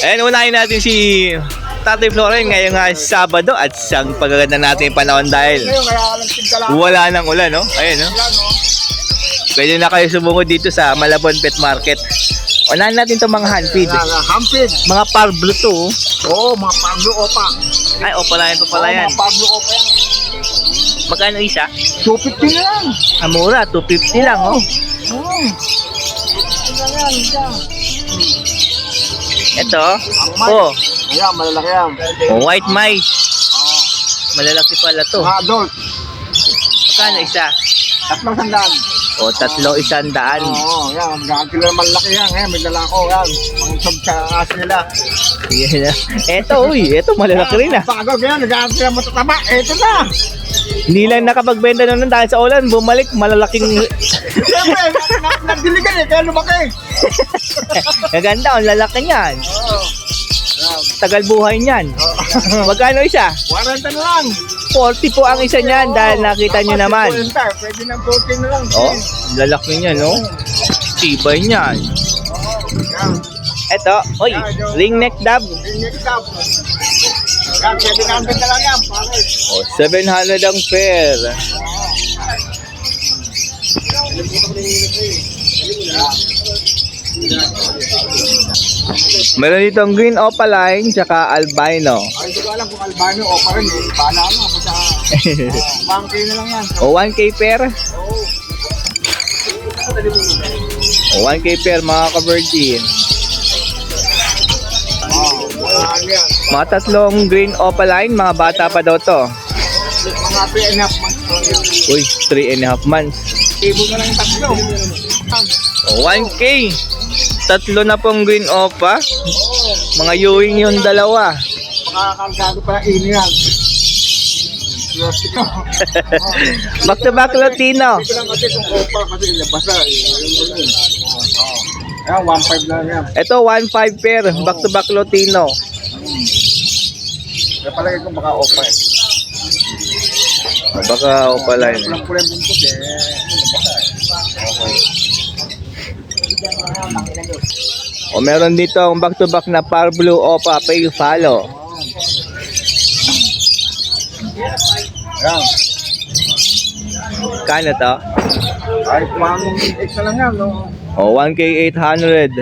Ayan, unahin natin si Tatay Floren ngayong Sabado at siyang pagaganda natin yung panahon dahil wala nang ulan, no? Ayan, no? Pwede na kayo sumungod dito sa Malabon Pet Market. Unahin natin itong mga handfeed. Handfeed. Mga Pablo to. Oo, mga Pablo Opa. Ay, opa lang yan. Mga Pablo Opa yan. Magkano isa? 250 na lang. Amura, 250 lang, oh. Oo. Ito, mice. oh, Ayan, malalaki yan. white mice. Malalaki pala to. Mga adult. Magkano isa? 300. O, 300. Oo, yan. Magkakilo na malaki yan. Ayan, may dala ko yan. Pangusog sa as nila. Yan na. Ito, uy, ito malalaki rin ah. Bago yan, nagkakilo na matataba. Ito na. Hindi lang nakapagbenta nun dahil sa ulan, bumalik, malalaking... Siyempre, nagdiligan eh, kaya lumaki. Gaganda, ang lalaki niyan. Oo. Tagal buhay niyan. Magkano isa? 40 na lang. 40 po ang isa niyan dahil nakita niyo naman. Pwede ng 14 na lang. Oh, lalaki niya, no? Tibay niyan. Yan. Ito, oy, ring neck dab. Next up. Yan, 700 na lang yan, pare. Oh, 700 ang pair. Meron ditong green opaline tsaka albino. Ay, hindi ko alam kung albino o pa rin. Bahala nga po sa... monkey na lang yan. O 1K pair. O 1K pair mga ka-virgin. Ano yan? Mga tatlong green opaline, mga bata pa daw to. Mga 3.5 months. Uy, 3.5 months. Ibo na lang yung tatlo. O 1K. Tatlo na pong green opa. Mga ewing yung dalawa. Makakargado pa yung ini yan. Plastic ko. Back to back Latino. Ito lang kasi kung opa kasi basta. Ayan, 1.5 lang yan. Ito 1.5 pair, back to back Latino. Kaya palagi ko baka opa eh. Baka opaline. Walang kulay buntot eh. O meron dito ang back to back na par blue opa pale follow. Ayan. Kano to? Kahit 1.8 na lang yan, no? O 1K 800.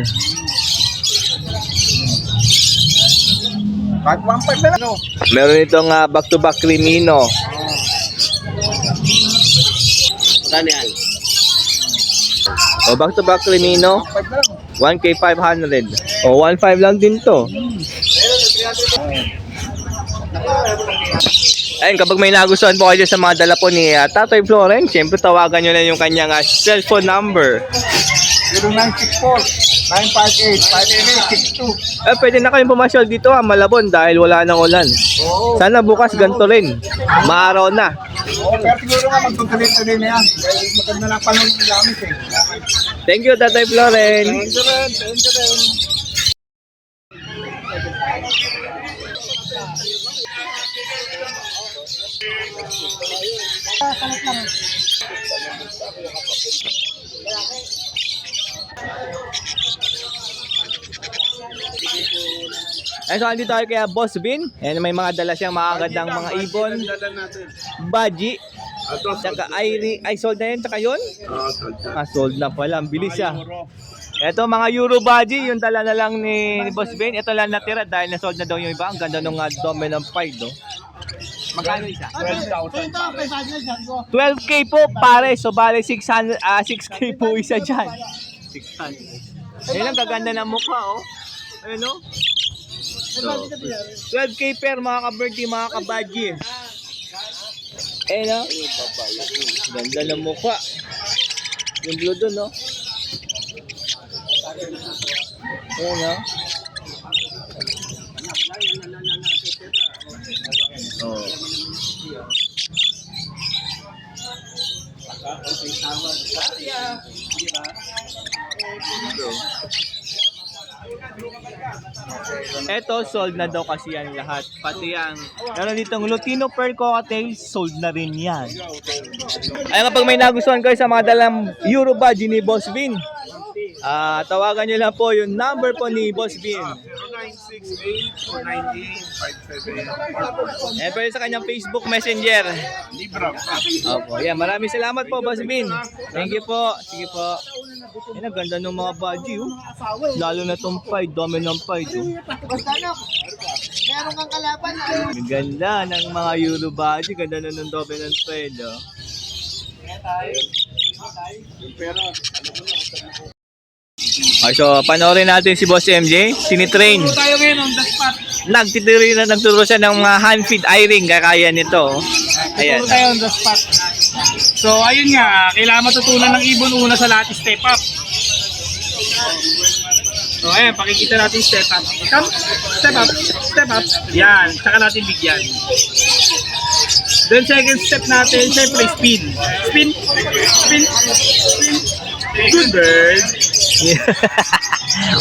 Kahit 1.5 na lang, no? Meron itong back to back Crimino. Magkano yan? O back to back Crimino, 1.5 na lang. 1K 500. O 1.5 lang din to. Ayun, kapag may nagustuhan po kayo sa mga dala po ni Tatay Floren, siyempre tawagan nyo lang yung kanyang cellphone number. 0964-958-5862. Pwede na kayong pumasyal dito Malabon dahil wala nang ulan. Oo. Sana bukas ganito rin. Maaraw na. Oo, pero siguro nga magtutuloy-tuloy na yan. Dahil maganda na panahon ng gamit eh. Thank you, Tatay Floren. Thank you rin, thank you rin. Ay, so andito tayo kaya Boss Vin. Ayan, may mga dala siyang makagandang mga ibon. Baji. Tsaka ay sold na yun, tsaka yun? Sold na pala, ang bilis ah. Ito mga Euro Baji, yung dala na lang ni Boss Vin. Ito lang natira dahil na-sold na daw yung iba. Ang ganda nung dominant fight, no? Magkano isa? 12K po pare, so bale 6K po isa dyan. 600. Ayun ang gaganda ng mukha, oh. Ayun, oh. So, 12K per mga ka-birthday, mga ka-badgy. Ayun, oh. Ganda ng mukha. Yung blue dun, oh. Ayun, oh. Oh. Eto, sold na daw kasi yan lahat. Pati ang, meron ditong Lutino Pearl Cocktail, sold na rin yan. Ay, kapag may nagustuhan kayo sa mga dalang Euro Badge ni Boss Vin, tawagan nyo lang po yung number po ni Boss Vin. 0968-498-57. Ayan, pwede sa kanyang Facebook Messenger. Libra. Opo, yan. Maraming salamat po, Boss Bin. Thank you po. Sige po. Yan, ang ganda ng mga budgie, oh. Lalo na itong Pied, dominant Pied, oh. Meron kang kalaban na Ang ganda ng mga Euro budgie. Ganda na ng dominant Pied, oh. Okay, so panoorin natin si Boss MJ. Tinitrain. tayo ngayon on the spot. Nagtuturo siya ng mga hand feed eye-ring. Kakaya nito, oh. Ayan. Tayo on the spot. So ayun nga, kailangan matutunan ng ibon una sa lahat step up. So ayan, pakikita natin step up. Come, step up, step up. Yan, saka natin bigyan. Then second step natin, syempre spin. Spin, spin, spin. Good bird.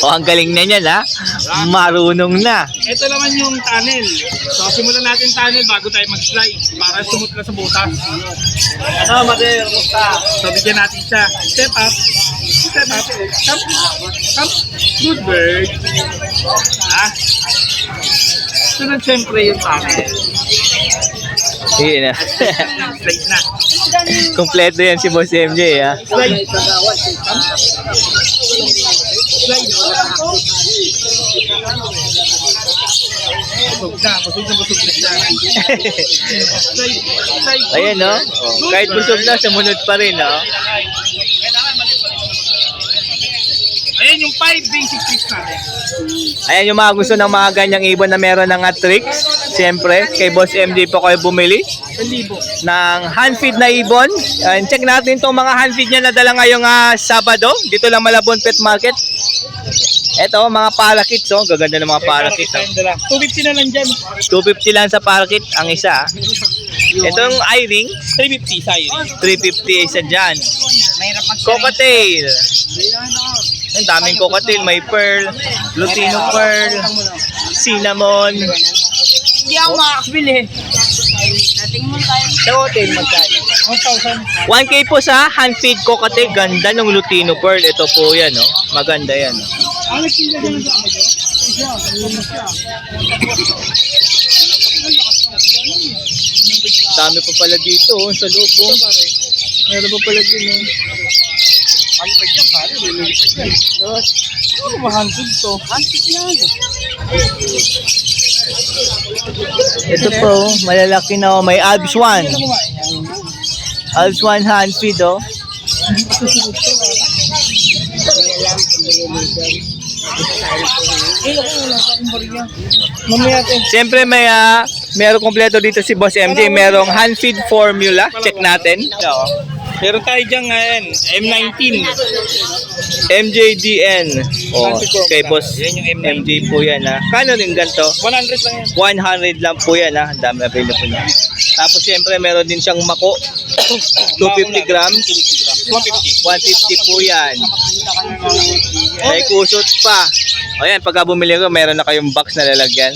Oh, ang galing na niyan, ha? Marunong na. Ito naman yung tunnel. So simulan natin tunnel bago tayo mag-slide para sumutla sa butas. Ano, Mader? So bigyan natin siya. Step up. Step up. Come. Come. Good bird. Ah. Sunod siyempre yung tunnel. Yun na. Slide na. Kompleto yan si Boss MJ, ha? Slide. Slide. Busog na. Busog na siya. Slide. Slide. Ayan, no? Oh, kahit busog na, sumunod pa rin, no? Ayan yung 5 basic tricks natin. Ayan yung mga gusto ng mga ganyang ibon na meron ng tricks. Siyempre, kay Boss MJ po kayo bumili 1,000. ng hand feed na ibon. And check natin itong mga hand feed niya na dala ngayong Sabado. Dito lang Malabon Pet Market. Ito, mga parakits, oh. Gaganda ng mga parakits, oh. 250 na lang dyan. 250 lang sa parakit ang isa. Itong eye-ring, 350 sa iyo. 350 isa dyan. Mahirap mag Cockatail. Ang daming cockatail. May pearl, lutino pearl, cinnamon. Hindi ako makakabili. Natingin mo tayo. Cockatail magkano? 1,000. 1K po sa hand feed cockatail. Ganda ng lutino pearl. Ito po yan, oh. Maganda yan, oh. Ang nagtinda dyan sa ako. Dami pa pala dito, oh, sa loob, oh. Meron pa pala din, oh. Ano pa dyan, pare? Lilipad yan. Oo, mahantid to. Hantid yan. Ito po, oh, malalaki na, oh. May Alps 1. Alps 1 hand feed, oh. Mamaya natin. Siyempre may meron kompleto dito si Boss MJ, merong hand feed formula. Check natin. Meron tayo dyan ngayon, M19. MJDN. Oh, kay Boss MJ po yan, ha. Kano rin ganito? 100 lang yan. 100 lang po yan, ha. Ang dami available na. Tapos siyempre meron din siyang mako. 250 grams. 150. 150 po yan. May kusot pa. O yan, pagka bumili ko, meron na kayong box na lalagyan.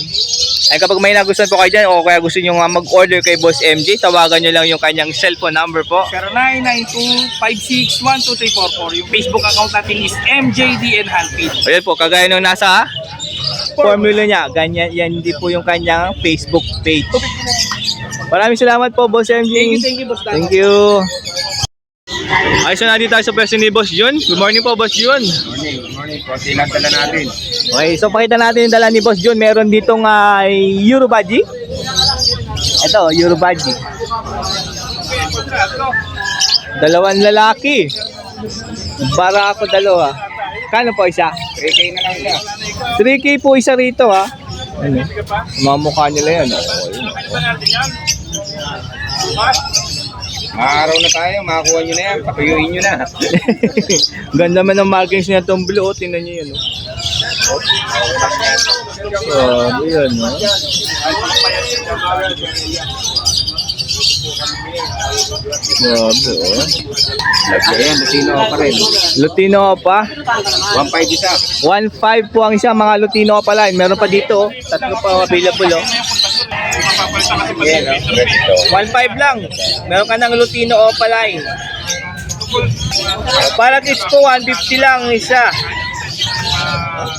Ay kapag may nagustuhan po kayo dyan o kaya gusto nyo nga mag-order kay Boss MJ, tawagan nyo lang yung kanyang cellphone number po. 0992-56-12344. Yung Facebook account natin is MJDN Handfeed. O yan po, kagaya nung nasa formula niya, ganyan, yan din po yung kanyang Facebook page. Maraming salamat po, Boss MJ. Thank you, Boss Dan. Thank you. Ay, so nandito tayo sa pwesto ni Boss Jun. Good morning po, Boss Jun. Good morning. Konti lang dala natin. Okay, so pakita natin yung dala ni Boss Jun. Meron ditong Euro Budgie. Ito, Euro Budgie. Dalawang lalaki. Barako dalawa. Kano po isa? 3K na lang siya. 3K po isa rito, ha. Ano? Mga mukha nila yan. Oh. Maaraw na tayo, makakuha nyo na yan, patuyuin nyo na. Ganda man ng markings niya itong blue. Tingnan nyo yan. Oh, yan, no? Grabe, oh. Ayan, Lutino pa rin. Lutino pa. 1.5 isa. 1.5 po ang isa, mga Lutino pa line. Meron pa dito, oh. Tatlo pa available, oh. Ayan, Resto. 1.5 lang. Meron ka ng Lutino Opaline. Para kids po, 150 lang isa.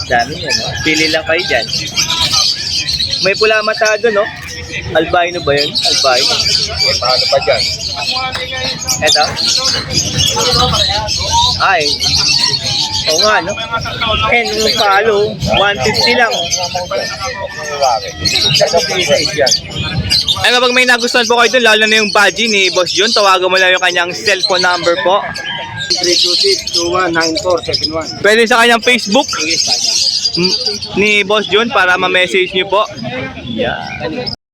Dami yan, no? Pili lang kayo dyan. May pula mata doon, no? Albino ba yun? Albino. Paano pa dyan? Eto. Ay. Oo nga, no? Eh, nung palo, 150 lang. Ay, kapag may nagustuhan po kayo doon, lalo na yung badge ni Boss Jun, tawagan mo lang yung kanyang cellphone number po. 326-2194-71. Pwede sa kanyang Facebook ni Boss Jun para ma-message niyo po. Yan.